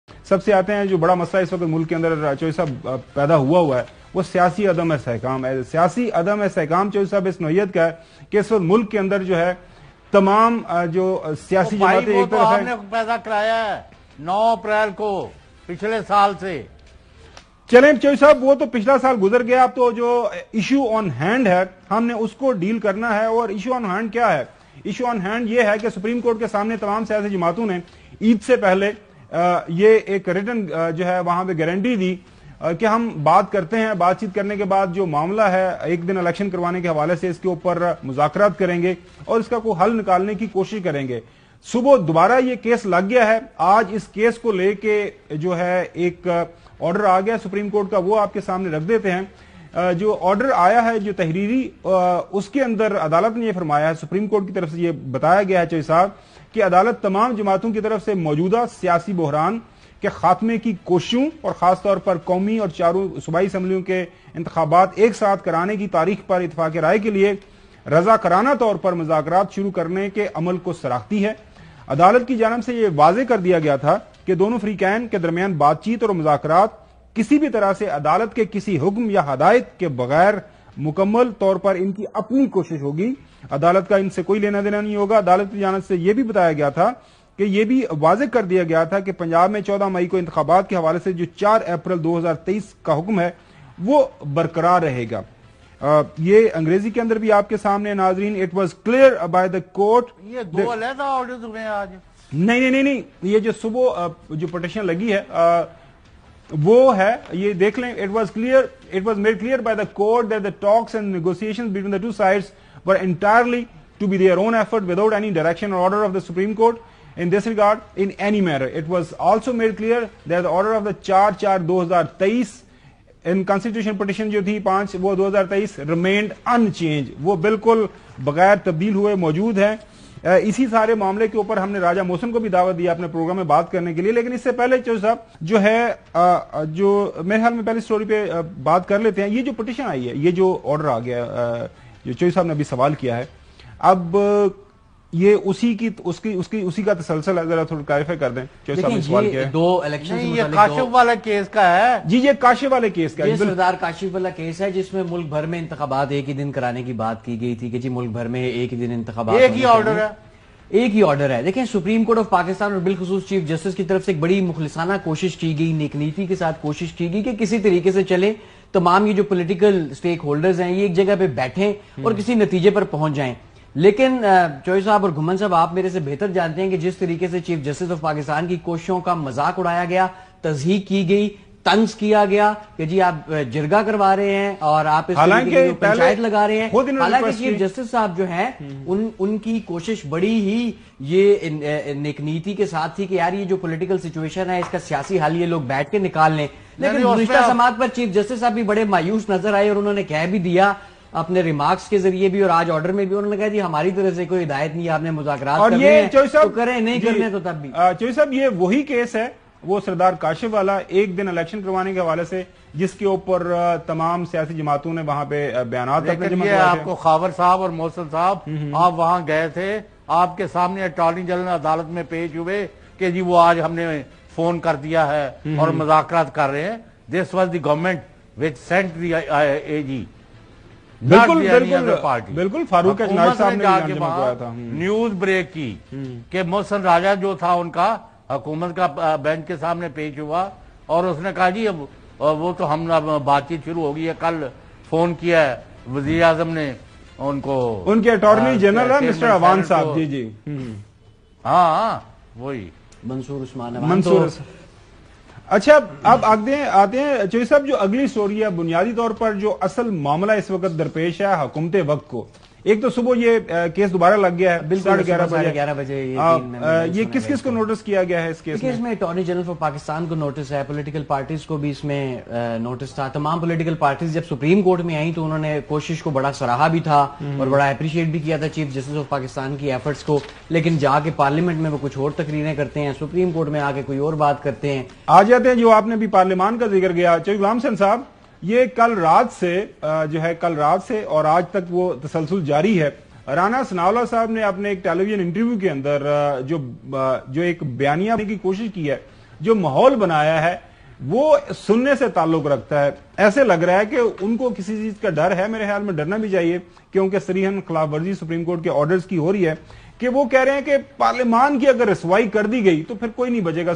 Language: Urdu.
سب سے آتے ہیں جو بڑا مسئلہ اس وقت ملک کے اندر چوہدری صاحب پیدا ہوا ہے وہ سیاسی عدم استحکام ہے. سیاسی عدم استحکام چوہدری صاحب اس نوعیت کا ہے کہ اس وقت ملک کے اندر جو ہے تمام جو سیاسی جماعتیں ایک طرف آپ نے پیدا کرایا ہے 9 اپریل کو پچھلے سال سے. چلیں چوہدری صاحب وہ تو پچھلا سال گزر گیا. اب تو جو ایشو آن ہینڈ ہے ہم نے اس کو ڈیل کرنا ہے. اور ایشو آن ہینڈ کیا ہے؟ ایشو آن ہینڈ یہ ہے کہ سپریم کورٹ کے سامنے تمام سیاسی جماعتوں نے عید سے پہلے یہ ایک ریٹن جو ہے وہاں پہ گارنٹی دی کہ ہم بات کرتے ہیں. بات چیت کرنے کے بعد جو معاملہ ہے ایک دن الیکشن کروانے کے حوالے سے اس کے اوپر مذاکرات کریں گے اور اس کا کوئی حل نکالنے کی کوشش کریں گے. صبح دوبارہ یہ کیس لگ گیا ہے. آج اس کیس کو لے کے جو ہے ایک آرڈر آ گیا سپریم کورٹ کا, وہ آپ کے سامنے رکھ دیتے ہیں. جو آرڈر آیا ہے جو تحریری اس کے اندر عدالت نے یہ فرمایا ہے, سپریم کورٹ کی طرف سے یہ بتایا گیا ہے چوہدری صاحب کہ عدالت تمام جماعتوں کی طرف سے موجودہ سیاسی بحران کے خاتمے کی کوششوں اور خاص طور پر قومی اور 4 صوبائی اسمبلیوں کے انتخابات ایک ساتھ کرانے کی تاریخ پر اتفاق رائے کے لیے رضاکارانہ طور پر مذاکرات شروع کرنے کے عمل کو سراہتی ہے. عدالت کی جانب سے یہ واضح کر دیا گیا تھا کہ دونوں فریقین کے درمیان بات چیت اور مذاکرات کسی بھی طرح سے عدالت کے کسی حکم یا ہدایت کے بغیر مکمل طور پر ان کی اپنی کوشش ہوگی. عدالت کا ان سے کوئی لینا دینا نہیں ہوگا. عدالت کی جانب سے یہ بھی بتایا گیا تھا کہ یہ بھی واضح کر دیا گیا تھا کہ پنجاب میں 14 مئی کو انتخابات کے حوالے سے جو 4 اپریل 2023 کا حکم ہے وہ برقرار رہے گا. یہ انگریزی کے اندر بھی آپ کے سامنے ناظرین, it was clear by the court. یہ 2 علیحدہ آرڈرز ہوئے ہیں آج. نہیں, یہ جو صبح جو پٹیشن لگی ہے وہ ہے, یہ دیکھ لیں. It was made clear by the court that the talks and negotiations between the 2 sides were entirely to be their own effort without any direction or order of the Supreme Court in this regard in any manner. It was also made clear that the order of the 4/4/2023 in constitution petition جو تھی 5 وہ 2023 remained unchanged, وہ بالکل بغیر تبدیل ہوئے موجود ہیں. اسی سارے معاملے کے اوپر ہم نے راجہ محسن کو بھی دعوت دیا اپنے پروگرام میں بات کرنے کے لیے, لیکن اس سے پہلے چوہدری صاحب جو ہے جو میرے خیال میں پہلی سٹوری پہ بات کر لیتے ہیں. یہ جو پٹیشن آئی ہے, یہ جو آرڈر آ گیا جو چوہدری صاحب نے ابھی سوال کیا ہے, اب یہ اسی کا تسلسل ہے, ذرا تھوڑا کلیریفائی کر دیں. چوہدری صاحب نے سوال کیا ہے 2 الیکشن سے یہ کاشف والا کیس کا ہے. جی یہ کاشف والے کیس کا ہے, یہ سردار کاشف والا کیس ہے جس میں ملک بھر میں انتخابات ایک ہی دن کرانے کی بات کی گئی تھی کہ جی ملک بھر میں ایک ہی دن انتخابات, ایک ہی آرڈر ہے. دیکھیں سپریم کورٹ آف پاکستان اور بالخصوص چیف جسٹس کی طرف سے ایک بڑی مخلصانہ کوشش کی گئی, نیک نیتی کے ساتھ کوشش کی گئی کہ کسی طریقے سے چلے, تمام یہ جو پولیٹیکل سٹیک ہولڈرز ہیں یہ ایک جگہ پہ بیٹھیں اور کسی نتیجے پر پہنچ جائیں. لیکن چوہدری صاحب اور گھمن صاحب آپ میرے سے بہتر جانتے ہیں کہ جس طریقے سے چیف جسٹس آف پاکستان کی کوششوں کا مذاق اڑایا گیا, تضحیک کی گئی, طنز کیا گیا کہ جی آپ جرگہ کروا رہے ہیں اور آپ اس پنچایت لگا رہے ہیں. حالانکہ چیف جسٹس صاحب جو ہیں ان کی کوشش بڑی ہی یہ نیک نیتی کے ساتھ تھی کہ یار یہ جو پولیٹیکل سچویشن ہے اس کا سیاسی حل یہ لوگ بیٹھ کے نکال لیں. لیکن گزشتہ سماعت پر چیف جسٹس صاحب بھی بڑے مایوس نظر آئے اور انہوں نے کہہ بھی دیا اپنے ریمارکس کے ذریعے بھی اور آج آرڈر میں بھی, انہوں نے کہا جی ہماری طرف سے کوئی ہدایت نہیں, آپ نے مذاکرات کرنے ہیں تو کریں, نہیں کرنے تو تب بھی. چوہدری صاحب یہ وہی کیس ہے وہ سردار کاشف والا, ایک دن الیکشن کروانے کے حوالے سے جس کے اوپر تمام سیاسی جماعتوں نے وہاں پہ بیانات اپنے جمع کیے. آپ کو خاور صاحب اور محسن صاحب آپ وہاں گئے تھے, آپ کے سامنے اٹارنی جنرل عدالت میں پیش ہوئے کہ جی وہ آج ہم نے فون کر دیا ہے اور مذاکرات کر رہے ہیں. This was the government which sent the AG. بالکل فاروق اجناس صاحب نے نیوز بریک کی کہ محسن راجہ جو تھا ان کا حکومت کا بینچ کے سامنے پیش ہوا اور اس نے کہا جی وہ تو ہم بات چیت شروع ہو گئی ہے, کل فون کیا ہے وزیر اعظم نے ان کو, ان کے اٹارنی جنرل ہے مسٹر عوان صاحب. جی ہاں وہی منصور عثمان. اچھا اب آتے ہیں چوہدری صاحب جو اگلی سٹوری ہے, بنیادی طور پر جو اصل معاملہ اس وقت درپیش ہے حکومت وقت کو. ایک تو صبح یہ کیس دوبارہ لگ گیا ہے 11:30 بجے. یہ کس کس کو نوٹس کیا گیا ہے اس کیس میں؟ اس میں اٹارنی جنرل فار پاکستان کو نوٹس ہے, پولیٹیکل پارٹیز کو بھی اس میں نوٹس تھا. تمام پولیٹیکل پارٹیز جب سپریم کورٹ میں آئیں تو انہوں نے کوشش کو بڑا سراہا بھی تھا اور بڑا اپریشیٹ بھی کیا تھا چیف جسٹس آف پاکستان کی ایفرٹس کو, لیکن جا کے پارلیمنٹ میں وہ کچھ اور تقریریں کرتے ہیں, سپریم کورٹ میں آ کے کوئی اور بات کرتے ہیں. آ جاتے ہیں جو آپ نے بھی پارلیمان کا ذکر کیا چوہدری غلام حسین صاحب, یہ کل رات سے اور آج تک وہ تسلسل جاری ہے. رانا ثناءاللہ صاحب نے اپنے ایک ٹیلی ویژن انٹرویو کے اندر جو ایک بیانیہ کی کوشش کی ہے جو ماحول بنایا ہے وہ سننے سے تعلق رکھتا ہے. ایسے لگ رہا ہے کہ ان کو کسی چیز کا ڈر ہے. میرے خیال میں ڈرنا بھی چاہیے, کیونکہ صریحاً خلاف ورزی سپریم کورٹ کے آرڈرز کی ہو رہی ہے کہ وہ کہہ رہے ہیں کہ پارلیمان کی اگر رسوائی کر دی گئی تو پھر کوئی نہیں بچے گا.